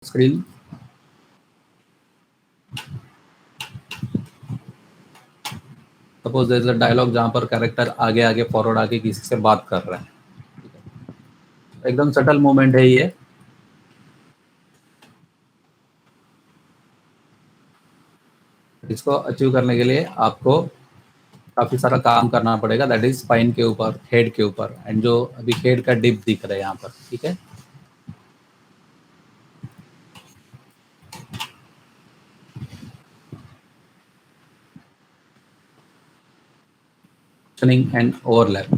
Screen. Suppose there is a dialogue जहां पर character आगे आगे फॉरवर्ड आके किसी से बात कर रहा है, एकदम सटल मूवमेंट है ये। इसको अचीव करने के लिए आपको काफी सारा काम करना पड़ेगा, दैट इज स्पाइन के ऊपर, हेड के ऊपर, एंड जो अभी हेड का डिप दिख रहा है यहाँ पर, ठीक है। And overlap.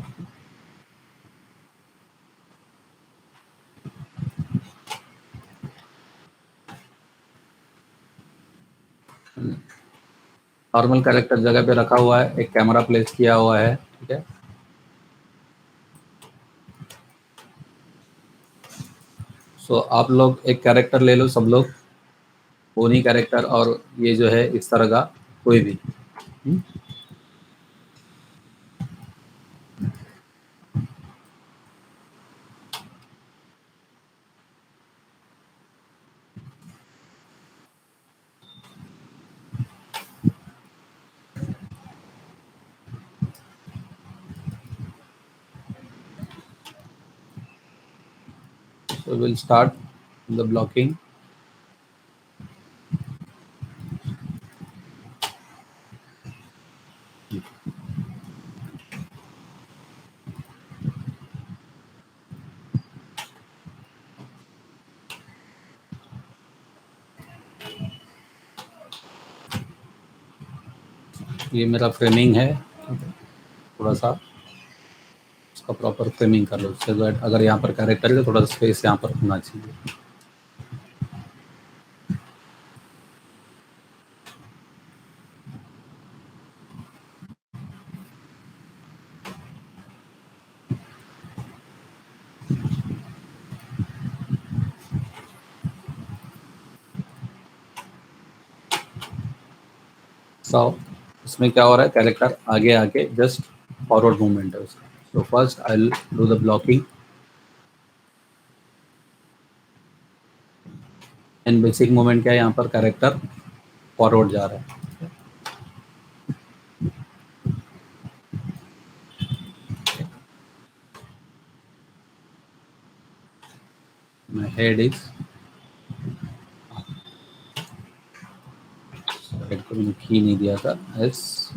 नॉर्मल कैरेक्टर जगह पे रखा हुआ है, एक कैमरा प्लेस किया हुआ है, ठीक है। सो आप लोग एक कैरेक्टर ले लो, सब लोग पोनी कैरेक्टर, और ये जो है इस तरह का कोई भी। So we'll start the blocking. ये मेरा फ्रेमिंग है, थोड़ा सा इसका प्रॉपर फ्रेमिंग कर लो, उससे अगर यहाँ पर कैरेक्टर है तो थोड़ा स्पेस यहाँ पर होना चाहिए। सो इसमें क्या हो रहा है, कैरेक्टर आगे आके जस्ट फॉरवर्ड मूवमेंट है उसका। So first I will do the blocking. And basic movement क्या है, यहाँ पर कैरेक्टर फॉरवर्ड जा रहा है। My head is, हेड को मैंने की नहीं दिया था, एस।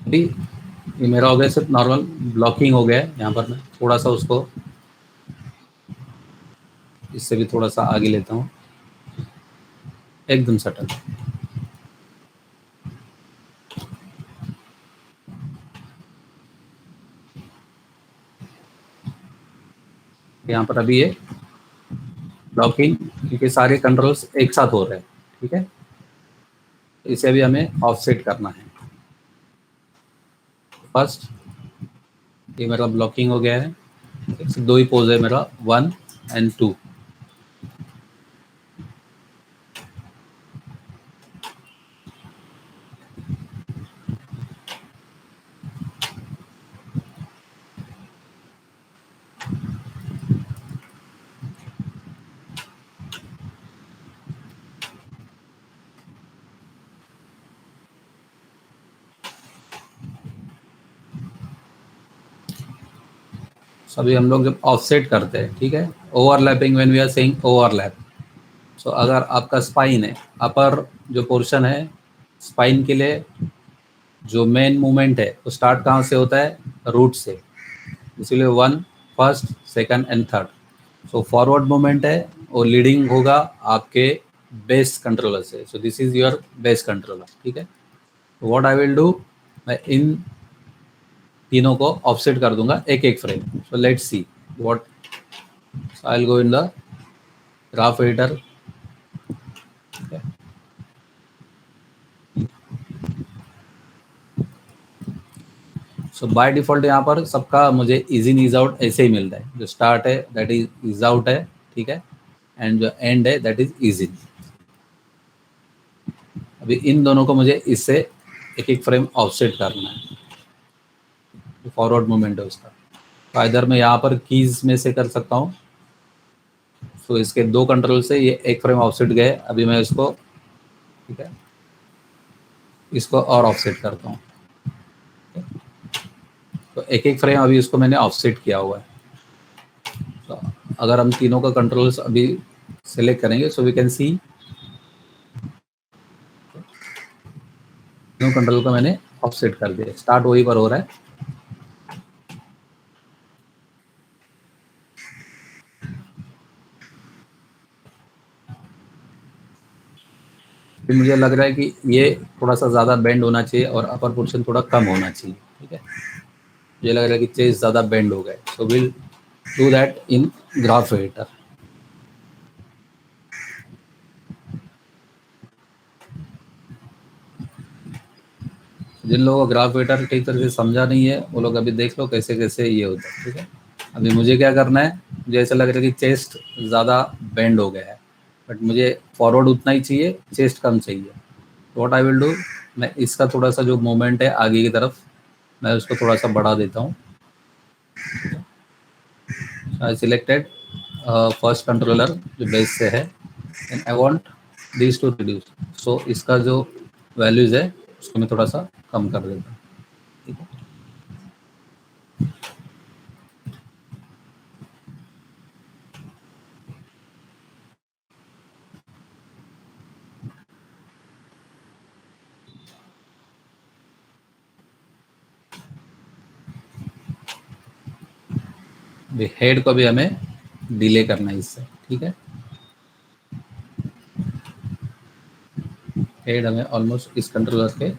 अभी ये मेरा हो गया सिर्फ नॉर्मल ब्लॉकिंग हो गया है। यहाँ पर मैं थोड़ा सा उसको इससे भी थोड़ा सा आगे लेता हूँ, एकदम सटल। यहाँ पर अभी ये ब्लॉकिंग, क्योंकि सारे कंट्रोल्स एक साथ हो रहे हैं, ठीक है। इसे अभी हमें ऑफसेट करना है। फर्स्ट ये मेरा ब्लॉकिंग हो गया है, दो ही पोज है मेरा, 1 एंड 2। अभी हम लोग जब ऑफसेट करते हैं, ठीक है, overlapping, when we are saying overlap. So अगर आपका स्पाइन है, अपर जो पोर्शन है स्पाइन के लिए, जो मेन मूवमेंट है वो स्टार्ट कहाँ से होता है, रूट से। इसीलिए 1 first, second and third. So forward movement है और लीडिंग होगा आपके बेस कंट्रोलर से। So this is your base controller, ठीक है। व्हाट आई विल डू, मैं इन तीनों को ऑफसेट कर दूंगा एक एक frame. So let's see what. I will go in the graph editor. So by default यहाँ पर सबका मुझे इज इन इज आउट ऐसे ही मिलता है, जो स्टार्ट है दैट इज आउट है, ठीक है, एंड जो एंड है दैट इज इन। अभी इन दोनों को मुझे इससे एक एक फ्रेम ऑफसेट करना है, जो फॉरवर्ड मूवमेंट है उसका। तो इधर मैं यहाँ पर कीज में से कर सकता हूँ। तो इसके दो कंट्रोल से ये एक फ्रेम ऑफसेट गए, अभी मैं इसको, ठीक है, इसको और ऑफसेट करता हूँ। तो एक एक फ्रेम अभी इसको मैंने ऑफसेट किया हुआ है। तो अगर हम तीनों का कंट्रोल्स अभी सेलेक्ट करेंगे, सो वी कैन सी तीनों कंट्रोल को मैंने ऑफसेट कर दिया। स्टार्ट वही पर हो रहा है। फिर मुझे लग रहा है कि ये थोड़ा सा ज़्यादा बेंड होना चाहिए और अपर पोर्शन थोड़ा कम होना चाहिए, ठीक है। मुझे लग रहा है कि चेस्ट ज़्यादा बेंड हो गए, so will do that in graph editor. जिन लोगों को ग्राफ एडिटर ठीक तरह से समझा नहीं है, वो लोग अभी देख लो कैसे कैसे ये होता है, ठीक है। अभी मुझे क्या करना है, मुझे ऐसा लग रहा है कि चेस्ट ज़्यादा बेंड हो गया है, बट मुझे फॉरवर्ड उतना ही चाहिए, चेस्ट कम चाहिए। व्हाट आई विल डू, मैं इसका थोड़ा सा जो मूवमेंट है आगे की तरफ, मैं उसको थोड़ा सा बढ़ा देता हूँ। आई सिलेक्टेड फर्स्ट कंट्रोलर जो बेस से है, and I want this to reduce. So इसका जो वैल्यूज है उसको मैं थोड़ा सा कम कर देता हूँ, ठीक है। हेड को भी हमें डिले करना है इससे, ठीक है। हेड हमें ऑलमोस्ट इस कंट्रोलर के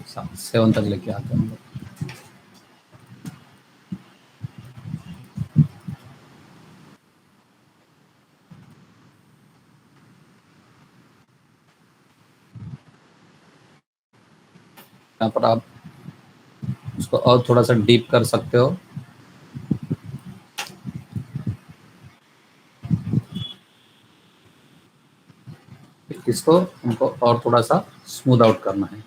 7 तक लेके आते हैं हम लोग। यहाँ पर आप उसको और थोड़ा सा डीप कर सकते हो। इसको हमको और थोड़ा सा स्मूथ आउट करना है।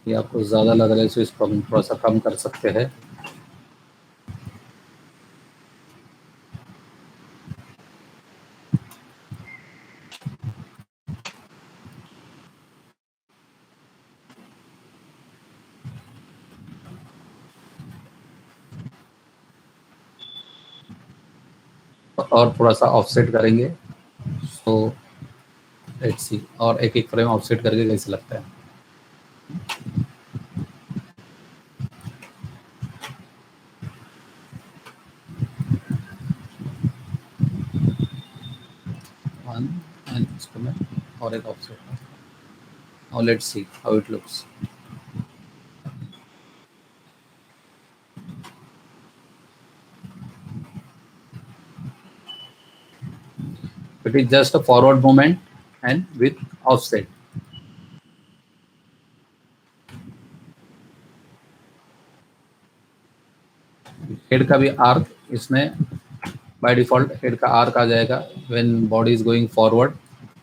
ये आपको ज़्यादा लग रहा है, तो इसको हम थोड़ा सा कम कर सकते हैं। और थोड़ा सा ऑफसेट करेंगे। सो लेट्स सी, और एक एक फ्रेम ऑफसेट करके कैसे लगता है। वन, एंड इसको मैं और एक ऑफसेट करता हूँ। Now let's see how it looks. It is just a forward movement and with offset. Head का भी आर्क इसमें बाय डिफॉल्ट हेड का आर्क आ जाएगा। When body is going forward,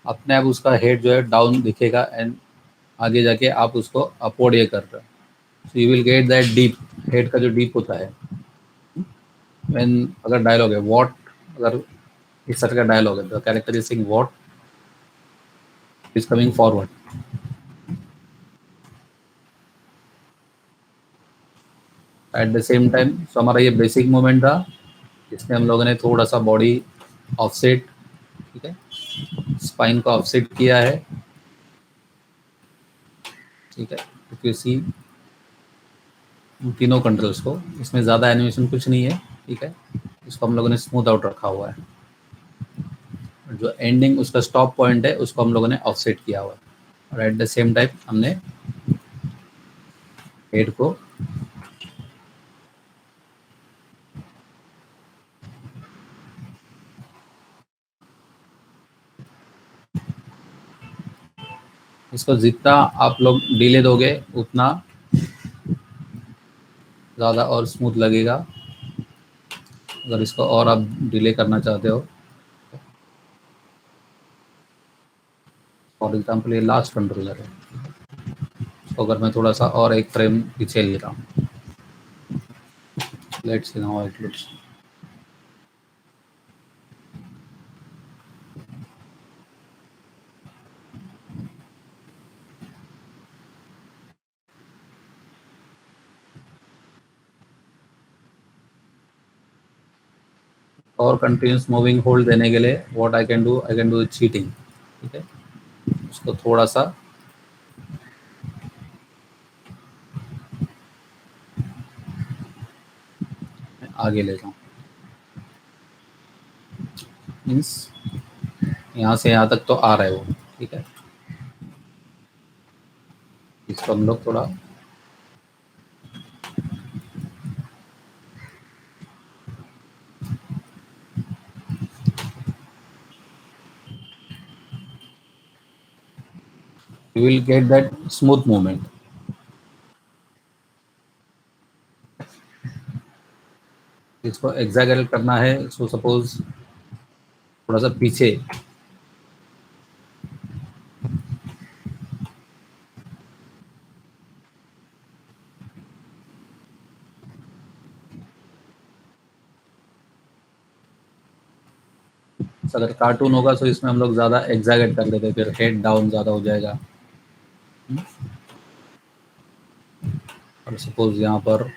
अपने आप उसका हेड जो है डाउन दिखेगा, एंड आगे जाके आप उसको अपवर्ड ये कर रहे हो। So you will get that deep, head का जो डीप होता है। व्हेन अगर डायलॉग है व्हाट, अगर इस तरह का डायलॉग है, the character is saying what is coming forward. At the same time, so हमारा ये बेसिक मूवमेंट था, इसमें हम लोगों ने थोड़ा सा बॉडी ऑफसेट, ठीक है, स्पाइन को ऑफसेट किया है, ठीक है। क्योंकि सी तीनों कंट्रोल्स को, इसमें ज़्यादा एनिमेशन कुछ नहीं है, ठीक है। इसको हम लोगों ने स्मूथ आउट रखा हुआ है। जो एंडिंग उसका स्टॉप पॉइंट है उसको हम लोगों ने ऑफसेट किया हुआ है, और एट द सेम टाइम हमने हेड को इसको जितना आप लोग डिले दोगे उतना ज़्यादा और स्मूथ लगेगा। अगर इसको और आप डिले करना चाहते हो, फॉर एग्जांपल ये लास्ट कंट्रोलर है, तो अगर मैं थोड़ा सा और एक फ्रेम पीछे ले रहा हूँ, let's see how it looks. और कंटिन्यूस मूविंग होल्ड देने के लिए what I can do cheating. ठीक है, उसको थोड़ा सा आगे ले जाऊँ, मीन्स यहाँ से यहाँ तक तो आ रहा है वो। ठीक है, इसको हम लोग थोड़ा you will get that smooth movement. इसको एग्जैगरेट करना है, सो सपोज थोड़ा सा पीछे, अगर कार्टून होगा तो इसमें हम लोग ज़्यादा एग्जैगरेट कर देते, फिर हेड डाउन ज़्यादा हो जाएगा। और सपोज यहाँ पर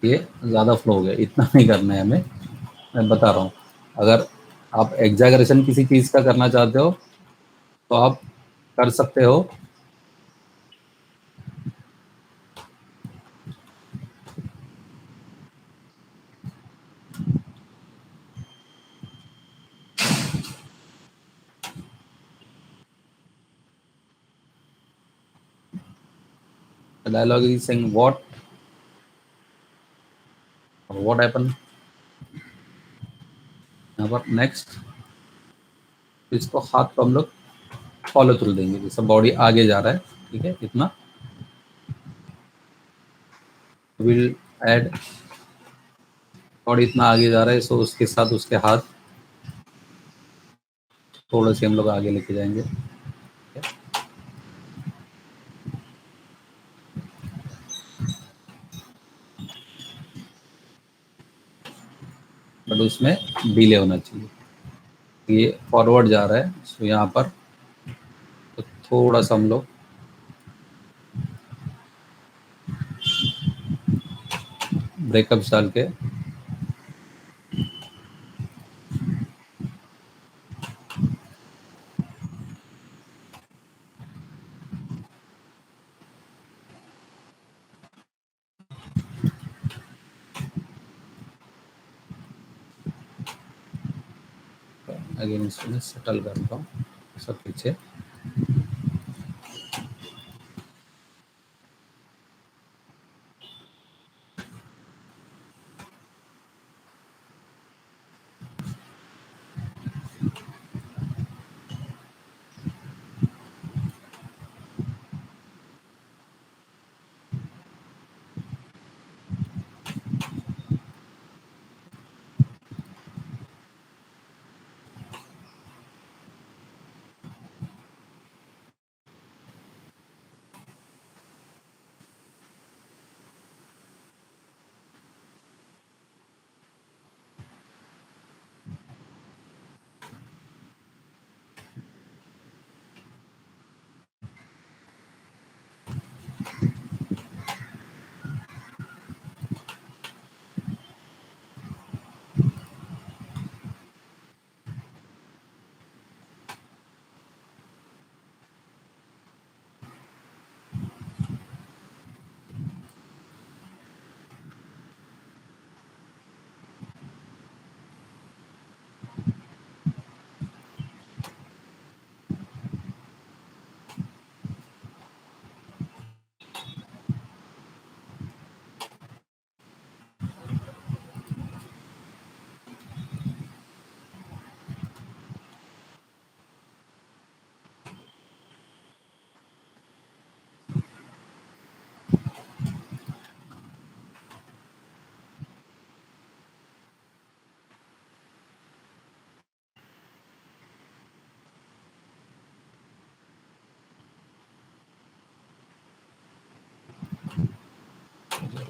ये ज़्यादा फ्लो हो गया, इतना नहीं करना है हमें। मैं बता रहा हूँ, अगर आप एग्जैगरेशन किसी चीज़ का करना चाहते हो तो आप कर सकते हो। Dialogue is saying what happen. यहाँ पर नेक्स्ट, इसको हाथ को हम लोग फॉलो थ्रू देंगे, जैसे बॉडी आगे जा रहा है। ठीक है, इतना विल ऐड, बॉडी इतना आगे जा रहा है, सो उसके साथ उसके हाथ थोड़े से हम लोग आगे लेके जाएंगे। बट उसमें डिले होना चाहिए, ये फॉरवर्ड जा रहा है, सो यहाँ पर तो थोड़ा सा हम लोग ब्रेकअप डाल के अगेन इसमें सेटल करता हूँ सब पीछे।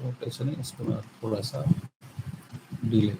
रोटेशन है, इसको मैं थोड़ा सा डिले।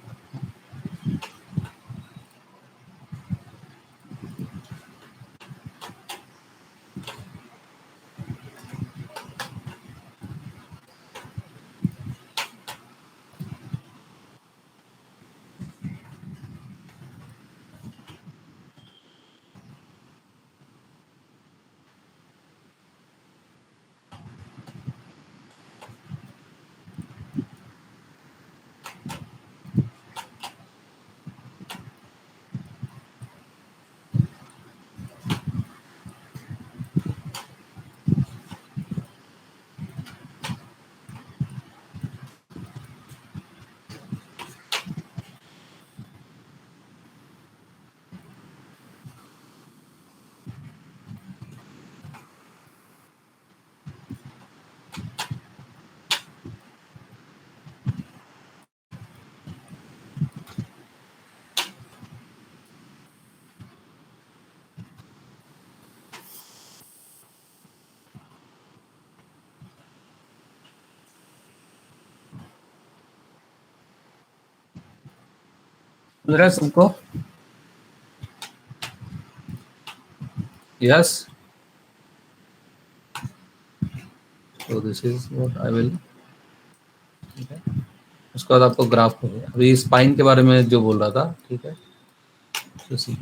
सुन रहे सबको? यस, तो this is what I will. ठीक है, उसके बाद आपको ग्राफ हो गया। अभी स्पाइन के बारे में जो बोल रहा था, ठीक है, तो सी,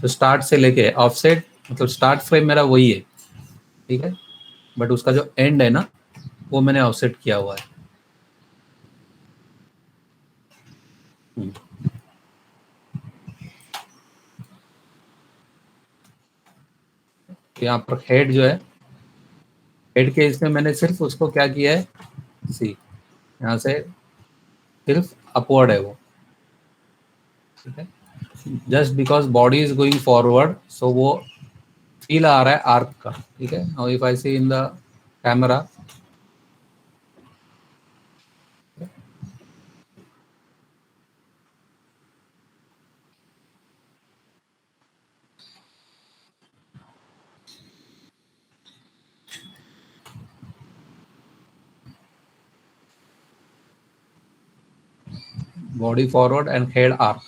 तो स्टार्ट से लेके ऑफसेट, मतलब स्टार्ट फ्रेम मेरा वही है, ठीक है, बट उसका जो एंड है ना, वो मैंने ऑफसेट किया हुआ है। यहाँ पर हेड जो है, हेड के इसमें मैंने सिर्फ उसको क्या किया है, सी, यहाँ से सिर्फ अपवर्ड है वो, ठीक है, just because body is going forward, so वो फील आ रहा है आर्क का, ठीक है। Now if I see in the camera, body forward and head arc.